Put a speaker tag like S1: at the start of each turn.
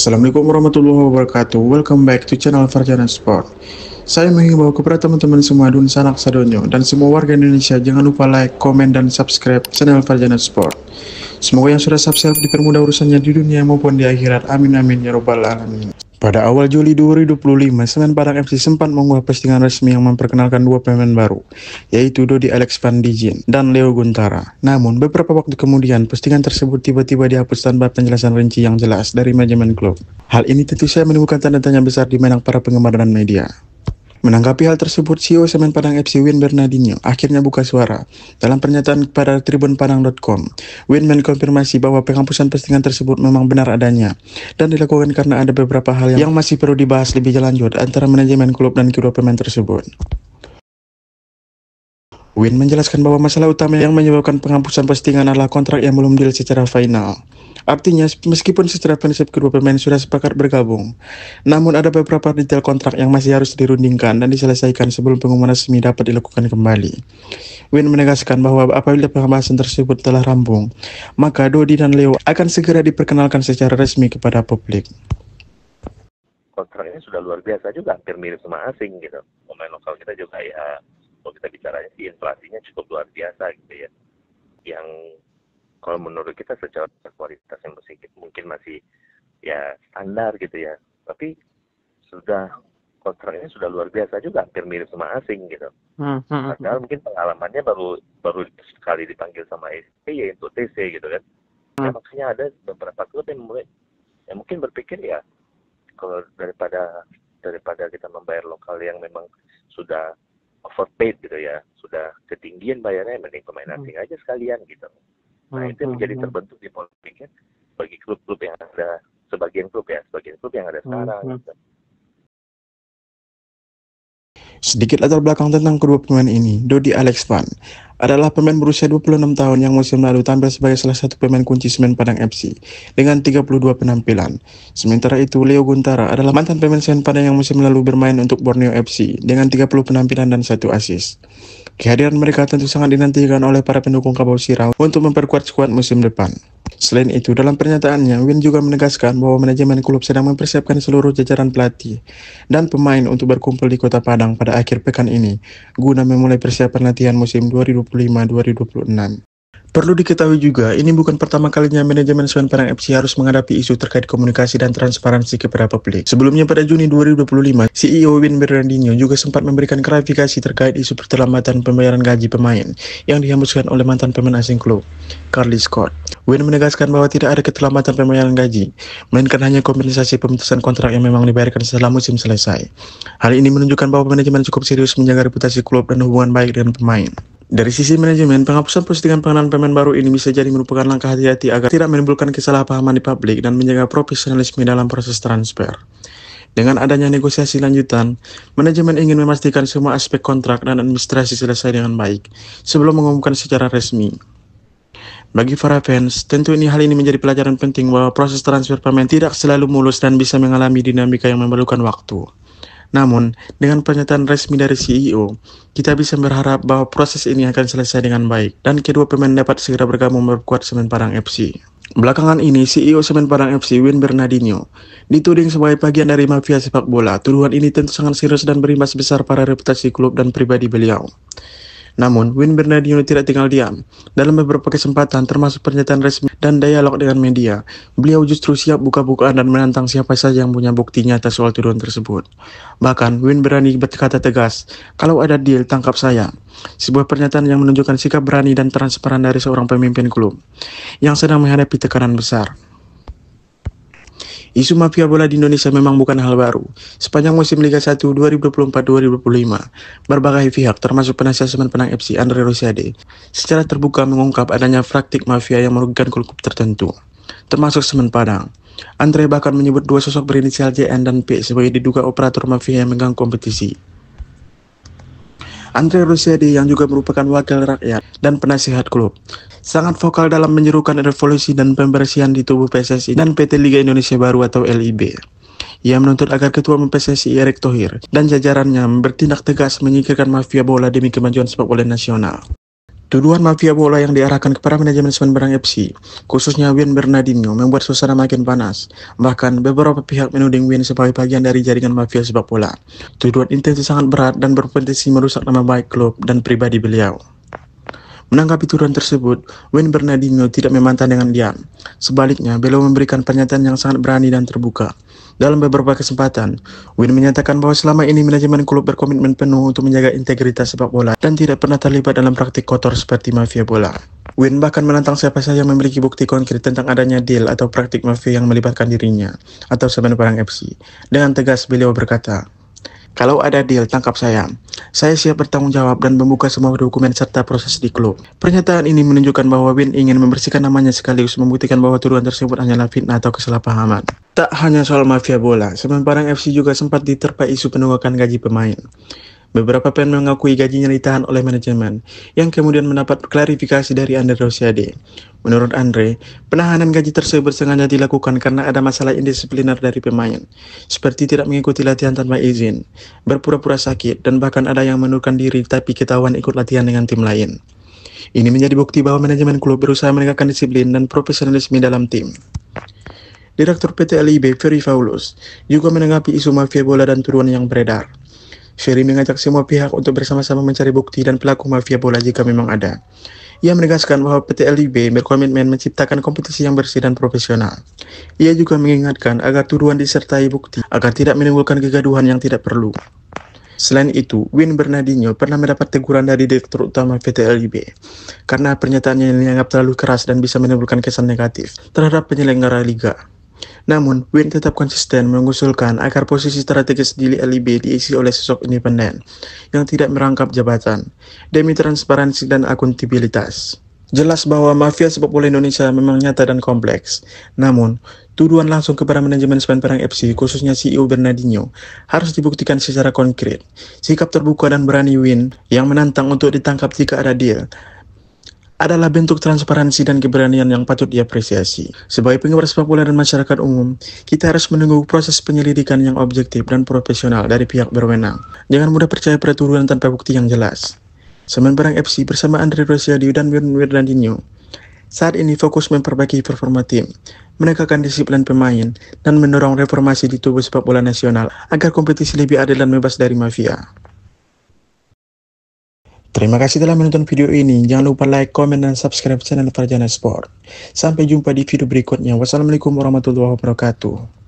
S1: Assalamualaikum warahmatullahi wabarakatuh. Welcome back to channel Farjana Sport. Saya menghimbau kepada teman-teman semua dun sanak sadonyo dan semua warga Indonesia jangan lupa like, komen, dan subscribe channel Farjana Sport. Semoga yang sudah subscribe dipermudah urusannya di dunia maupun di akhirat. Amin amin ya robbal alamin. Pada awal Juli 2025, Semen Padang FC sempat mengunggah postingan resmi yang memperkenalkan dua pemain baru, yaitu Dodi Alex Van Dijk dan Leo Guntara. Namun, beberapa waktu kemudian, postingan tersebut tiba-tiba dihapus tanpa penjelasan rinci yang jelas dari manajemen klub. Hal ini tentu saja menimbulkan tanda tanya besar di benak para penggemar dan media. Menanggapi hal tersebut, CEO Semen Padang FC Win Bernardinho akhirnya buka suara. Dalam pernyataan kepada tribunpadang.com, Win mengkonfirmasi bahwa penghapusan postingan tersebut memang benar adanya dan dilakukan karena ada beberapa hal yang masih perlu dibahas lebih lanjut antara manajemen klub dan kedua pemain tersebut. Win menjelaskan bahwa masalah utama yang menyebabkan penghapusan postingan adalah kontrak yang belum deal secara final. Artinya, meskipun secara prinsip kedua pemain sudah sepakat bergabung, namun ada beberapa detail kontrak yang masih harus dirundingkan dan diselesaikan sebelum pengumuman resmi dapat dilakukan kembali. Win menegaskan bahwa apabila pembahasan tersebut telah rampung, maka Dodi dan Leo akan segera diperkenalkan secara resmi kepada publik.
S2: Kontraknya sudah luar biasa juga, hampir mirip sama asing gitu. Pemain lokal kita juga ya, kalau kita bicaranya sih inflasinya cukup luar biasa gitu ya. Yang kalau menurut kita secara kualitas yang mungkin masih ya standar gitu ya, tapi kontraknya sudah luar biasa juga, hampir mirip sama asing gitu. Padahal mungkin pengalamannya baru sekali dipanggil sama SPY untuk TC gitu kan. Ya, makanya ada beberapa klub yang mungkin berpikir ya, kalau daripada kita membayar lokal yang memang sudah overpaid gitu ya, sudah ketinggian bayarnya, mending pemain asing aja sekalian gitu. Nah, itu menjadi terbentuk di politiknya bagi klub-klub yang ada, sebagian klub yang ada sekarang. Gitu.
S1: Sedikit latar belakang tentang kedua pemain ini. Dodi Alex Van adalah pemain berusia 26 tahun yang musim lalu tampil sebagai salah satu pemain kunci Semen Padang FC dengan 32 penampilan. Sementara itu, Leo Guntara adalah mantan pemain Semen Padang yang musim lalu bermain untuk Borneo FC dengan 30 penampilan dan 1 assist. Kehadiran mereka tentu sangat dinantikan oleh para pendukung Kabau Sirau untuk memperkuat skuad musim depan. Selain itu, dalam pernyataannya, Win juga menegaskan bahwa manajemen klub sedang mempersiapkan seluruh jajaran pelatih dan pemain untuk berkumpul di Kota Padang pada akhir pekan ini, guna memulai persiapan latihan musim 2025-2026. Perlu diketahui juga, ini bukan pertama kalinya manajemen Semen Padang FC harus menghadapi isu terkait komunikasi dan transparansi kepada publik. Sebelumnya pada Juni 2025, CEO Win Bernardinho juga sempat memberikan klarifikasi terkait isu perlambatan pembayaran gaji pemain yang dihembuskan oleh mantan pemain asing klub, Carly Scott. Win menegaskan bahwa tidak ada keterlambatan pembayaran gaji, melainkan hanya kompensasi pemutusan kontrak yang memang dibayarkan setelah musim selesai. Hal ini menunjukkan bahwa manajemen cukup serius menjaga reputasi klub dan hubungan baik dengan pemain. Dari sisi manajemen, penghapusan postingan pengenalan pemain baru ini bisa jadi merupakan langkah hati-hati agar tidak menimbulkan kesalahpahaman di publik dan menjaga profesionalisme dalam proses transfer. Dengan adanya negosiasi lanjutan, manajemen ingin memastikan semua aspek kontrak dan administrasi selesai dengan baik sebelum mengumumkan secara resmi. Bagi para fans, tentu hal ini menjadi pelajaran penting bahwa proses transfer pemain tidak selalu mulus dan bisa mengalami dinamika yang memerlukan waktu. Namun, dengan pernyataan resmi dari CEO, kita bisa berharap bahwa proses ini akan selesai dengan baik dan kedua pemain dapat segera bergabung memperkuat Semen Padang FC. Belakangan ini, CEO Semen Padang FC Win Bernardinho dituding sebagai bagian dari mafia sepak bola. Tuduhan ini tentu sangat serius dan berimbas besar pada reputasi klub dan pribadi beliau. Namun, Win Bernardinho tidak tinggal diam. Dalam beberapa kesempatan, termasuk pernyataan resmi dan dialog dengan media, beliau justru siap buka-bukaan dan menantang siapa saja yang punya bukti nyata soal tuduhan tersebut. Bahkan, Win berani berkata tegas, "Kalau ada deal, tangkap saya." Sebuah pernyataan yang menunjukkan sikap berani dan transparan dari seorang pemimpin klub yang sedang menghadapi tekanan besar. Isu mafia bola di Indonesia memang bukan hal baru. Sepanjang musim Liga 1 2024-2025, berbagai pihak termasuk penasihat Semen Padang FC Andre Rosiade secara terbuka mengungkap adanya praktik mafia yang merugikan klub tertentu, termasuk Semen Padang. Andre bahkan menyebut dua sosok berinisial JN dan P sebagai diduga operator mafia yang mengganggu kompetisi. Andre Rosiade yang juga merupakan wakil rakyat dan penasihat klub, sangat vokal dalam menyerukan revolusi dan pembersihan di tubuh PSSI dan PT Liga Indonesia Baru atau LIB. Ia menuntut agar Ketua PSSI Erick Thohir dan jajarannya bertindak tegas menyingkirkan mafia bola demi kemajuan sepak bola nasional. Tuduhan mafia bola yang diarahkan kepada manajemen Semen Padang FC, khususnya Win Bernardinho, membuat suasana makin panas. Bahkan beberapa pihak menuding Win sebagai bagian dari jaringan mafia sepak bola. Tuduhan intensi sangat berat dan berpotensi merusak nama baik klub dan pribadi beliau. Menanggapi tuduhan tersebut, Win Bernardinho tidak memantah dengan diam. Sebaliknya, beliau memberikan pernyataan yang sangat berani dan terbuka. Dalam beberapa kesempatan, Win menyatakan bahwa selama ini manajemen klub berkomitmen penuh untuk menjaga integritas sepak bola dan tidak pernah terlibat dalam praktik kotor seperti mafia bola. Win bahkan menantang siapa saja yang memiliki bukti konkret tentang adanya deal atau praktik mafia yang melibatkan dirinya atau Semen Padang FC. Dengan tegas beliau berkata, "Kalau ada deal, tangkap saya. Saya siap bertanggung jawab dan membuka semua dokumen serta proses di klub." Pernyataan ini menunjukkan bahwa Win ingin membersihkan namanya sekaligus membuktikan bahwa tuduhan tersebut hanyalah fitnah atau kesalahpahaman. Tak hanya soal mafia bola, Semen Padang FC juga sempat diterpa isu penunggakan gaji pemain. Beberapa pemain mengakui gajinya ditahan oleh manajemen, yang kemudian mendapat klarifikasi dari Andre Rosiade. Menurut Andre, penahanan gaji tersebut sengaja dilakukan karena ada masalah indisipliner dari pemain, seperti tidak mengikuti latihan tanpa izin, berpura-pura sakit, dan bahkan ada yang mengundurkan diri tapi ketahuan ikut latihan dengan tim lain. Ini menjadi bukti bahwa manajemen klub berusaha menegakkan disiplin dan profesionalisme dalam tim. Direktur PT LIB, Ferry Paulus, juga menanggapi isu mafia bola dan tuduhan yang beredar. Ferry mengajak semua pihak untuk bersama-sama mencari bukti dan pelaku mafia bola jika memang ada. Ia menegaskan bahwa PT LIB berkomitmen menciptakan kompetisi yang bersih dan profesional. Ia juga mengingatkan agar tuduhan disertai bukti agar tidak menimbulkan kegaduhan yang tidak perlu. Selain itu, Win Bernardinho pernah mendapat teguran dari Direktur Utama PT LIB karena pernyataannya yang dianggap terlalu keras dan bisa menimbulkan kesan negatif terhadap penyelenggara liga. Namun, Win tetap konsisten mengusulkan agar posisi strategis di LIB diisi oleh sosok independen yang tidak merangkap jabatan, demi transparansi dan akuntabilitas. Jelas bahwa mafia sepak bola Indonesia memang nyata dan kompleks. Namun, tuduhan langsung kepada manajemen Semen Padang FC, khususnya CEO Bernardinho, harus dibuktikan secara konkret. Sikap terbuka dan berani Win yang menantang untuk ditangkap jika ada deal adalah bentuk transparansi dan keberanian yang patut diapresiasi. Sebagai penggemar sepak bola dan masyarakat umum, kita harus menunggu proses penyelidikan yang objektif dan profesional dari pihak berwenang. Jangan mudah percaya pada tuduhan tanpa bukti yang jelas. Semen Padang FC bersama Andre Rosiade dan Win Bernardinho saat ini fokus memperbaiki performa tim, menegakkan disiplin pemain, dan mendorong reformasi di tubuh sepak bola nasional agar kompetisi lebih adil dan bebas dari mafia. Terima kasih telah menonton video ini. Jangan lupa like, komen, dan subscribe channel Farjana Sport. Sampai jumpa di video berikutnya. Wassalamualaikum warahmatullahi wabarakatuh.